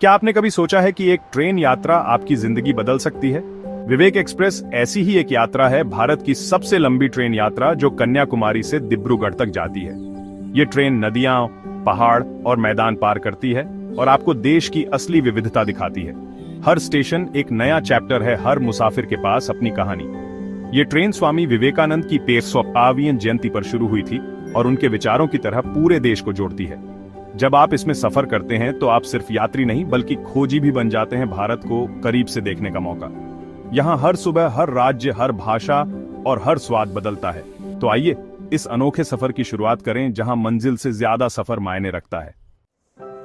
क्या आपने कभी सोचा है कि एक ट्रेन यात्रा आपकी जिंदगी बदल सकती है? विवेक एक्सप्रेस ऐसी ही एक यात्रा है, भारत की सबसे लंबी ट्रेन यात्रा जो कन्याकुमारी से डिब्रूगढ़ तक जाती है। ये ट्रेन नदियां, पहाड़ और मैदान पार करती है और आपको देश की असली विविधता दिखाती है। हर स्टेशन एक नया चैप्टर है, हर मुसाफिर के पास अपनी कहानी। ये ट्रेन स्वामी विवेकानंद की 500वीं जयंती पर शुरू हुई थी और उनके विचारों की तरह पूरे देश को जोड़ती है। जब आप इसमें सफर करते हैं तो आप सिर्फ यात्री नहीं बल्कि खोजी भी बन जाते हैं, भारत को करीब से देखने का मौका। यहाँ हर सुबह, हर राज्य, हर भाषा और हर स्वाद बदलता है। तो आइए इस अनोखे सफर की शुरुआत करें जहां मंजिल से ज्यादा सफर मायने रखता है।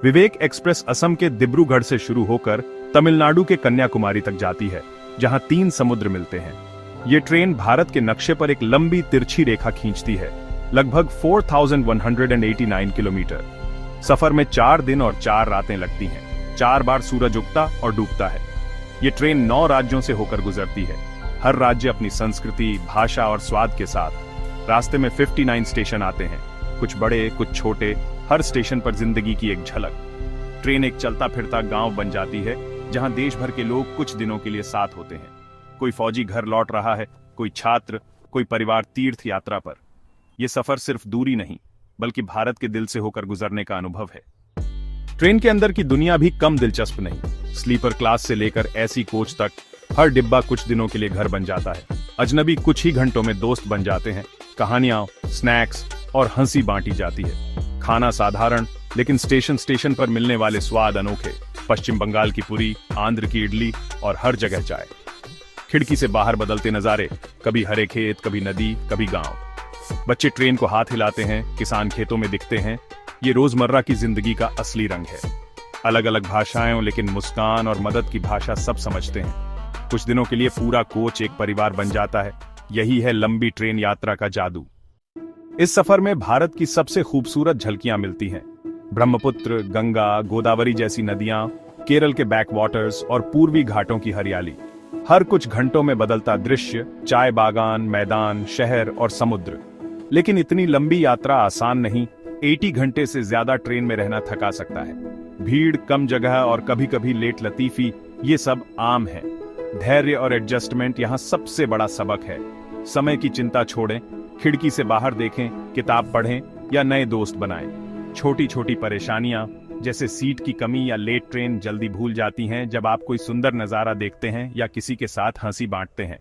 विवेक एक्सप्रेस असम के डिब्रूगढ़ से शुरू होकर तमिलनाडु के कन्याकुमारी तक जाती है, जहां 3 समुद्र मिलते हैं। ये ट्रेन भारत के नक्शे पर एक लंबी तिरछी रेखा खींचती है, लगभग 4189 किलोमीटर। सफर में 4 दिन और 4 रातें लगती हैं। 4 बार सूरज उगता और डूबता है। ये ट्रेन 9 राज्यों से होकर गुजरती है, हर राज्य अपनी संस्कृति, भाषा और स्वाद के साथ। रास्ते में 59 स्टेशन आते हैं, कुछ बड़े, कुछ छोटे, हर स्टेशन पर जिंदगी की एक झलक। ट्रेन एक चलता फिरता गांव बन जाती है, जहां देश भर के लोग कुछ दिनों के लिए साथ होते हैं। कोई फौजी घर लौट रहा है, कोई छात्र, कोई परिवार तीर्थ यात्रा पर। यह सफर सिर्फ दूरी नहीं बल्कि भारत के दिल से होकर गुजरने का अनुभव है। ट्रेन के अंदर की दुनिया भी कम दिलचस्प नहीं। स्लीपर क्लास से लेकर एसी कोच तक हर डिब्बा कुछ दिनों के लिए घर बन जाता है। अजनबी कुछ ही घंटों में दोस्त बन जाते हैं। कहानियां, स्नैक्स और हंसी बांटी जाती है। खाना साधारण, लेकिन स्टेशन स्टेशन पर मिलने वाले स्वाद अनोखे। पश्चिम बंगाल की पुरी, आंध्र की इडली और हर जगह चाय। खिड़की से बाहर बदलते नजारे, कभी हरे खेत, कभी नदी, कभी गांव। बच्चे ट्रेन को हाथ हिलाते हैं, किसान खेतों में दिखते हैं। ये रोजमर्रा की जिंदगी का असली रंग है। अलग अलग भाषाएं, लेकिन मुस्कान और मदद की भाषा सब समझते हैं। कुछ दिनों के लिए पूरा कोच एक परिवार बन जाता है। यही है लंबी ट्रेन यात्रा का जादू। इस सफर में भारत की सबसे खूबसूरत झलकियां मिलती हैं। ब्रह्मपुत्र, गंगा, गोदावरी जैसी नदियां, केरल के बैक वाटर्स और पूर्वी घाटों की हरियाली। हर कुछ घंटों में बदलता दृश्य, चाय बागान, मैदान, शहर और समुद्र। लेकिन इतनी लंबी यात्रा आसान नहीं। 80 घंटे से ज्यादा ट्रेन में रहना थका सकता है। भीड़, कम जगह और कभी कभी लेट लतीफी, ये सब आम है। धैर्य और एडजस्टमेंट यहाँ सबसे बड़ा सबक है। समय की चिंता छोड़ें, खिड़की से बाहर देखें, किताब पढ़ें या नए दोस्त बनाएं। छोटी छोटी परेशानियां जैसे सीट की कमी या लेट ट्रेन जल्दी भूल जाती हैं जब आप कोई सुंदर नजारा देखते हैं या किसी के साथ हंसी बांटते हैं।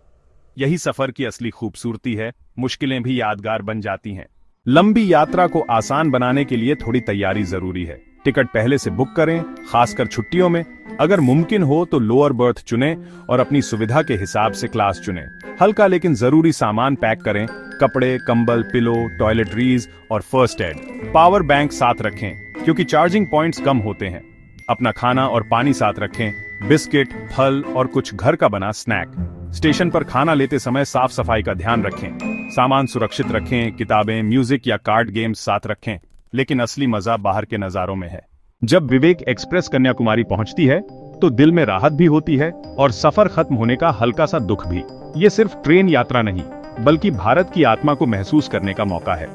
यही सफर की असली खूबसूरती है। मुश्किलें भी यादगार बन जाती हैं। लंबी यात्रा को आसान बनाने के लिए थोड़ी तैयारी जरूरी है। टिकट पहले से बुक करें, खासकर छुट्टियों में। अगर मुमकिन हो तो लोअर बर्थ चुनें और अपनी सुविधा के हिसाब से क्लास चुनें। हल्का लेकिन जरूरी सामान पैक करें, कपड़े, कंबल, पिलो, टॉयलेटरीज और फर्स्ट एड। पावर बैंक साथ रखें क्योंकि चार्जिंग पॉइंट्स कम होते हैं। अपना खाना और पानी साथ रखें, बिस्किट, फल और कुछ घर का बना स्नैक। स्टेशन पर खाना लेते समय साफ सफाई का ध्यान रखें। सामान सुरक्षित रखें, किताबें, म्यूजिक या कार्ड गेम्स साथ रखें। लेकिन असली मजा बाहर के नजारों में है। जब विवेक एक्सप्रेस कन्याकुमारी पहुंचती है तो दिल में राहत भी होती है और सफर खत्म होने का हल्का सा दुख भी। ये सिर्फ ट्रेन यात्रा नहीं बल्कि भारत की आत्मा को महसूस करने का मौका है।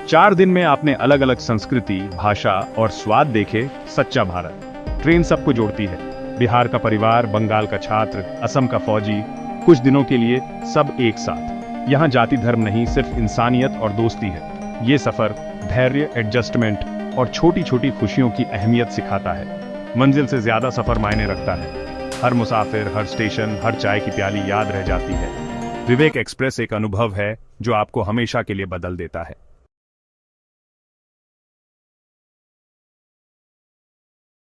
4 दिन में आपने अलग अलग संस्कृति, भाषा और स्वाद देखे। सच्चा भारत। ट्रेन सबको जोड़ती है। बिहार का परिवार, बंगाल का छात्र, असम का फौजी, कुछ दिनों के लिए सब एक साथ। यहाँ जाति धर्म नहीं, सिर्फ इंसानियत और दोस्ती है। ये सफर धैर्य, एडजस्टमेंट और छोटी छोटी खुशियों की अहमियत सिखाता है। मंजिल से ज्यादा सफर मायने रखता है। हर मुसाफिर, हर स्टेशन, हर चाय की प्याली याद रह जाती है। विवेक एक्सप्रेस एक अनुभव है जो आपको हमेशा के लिए बदल देता है।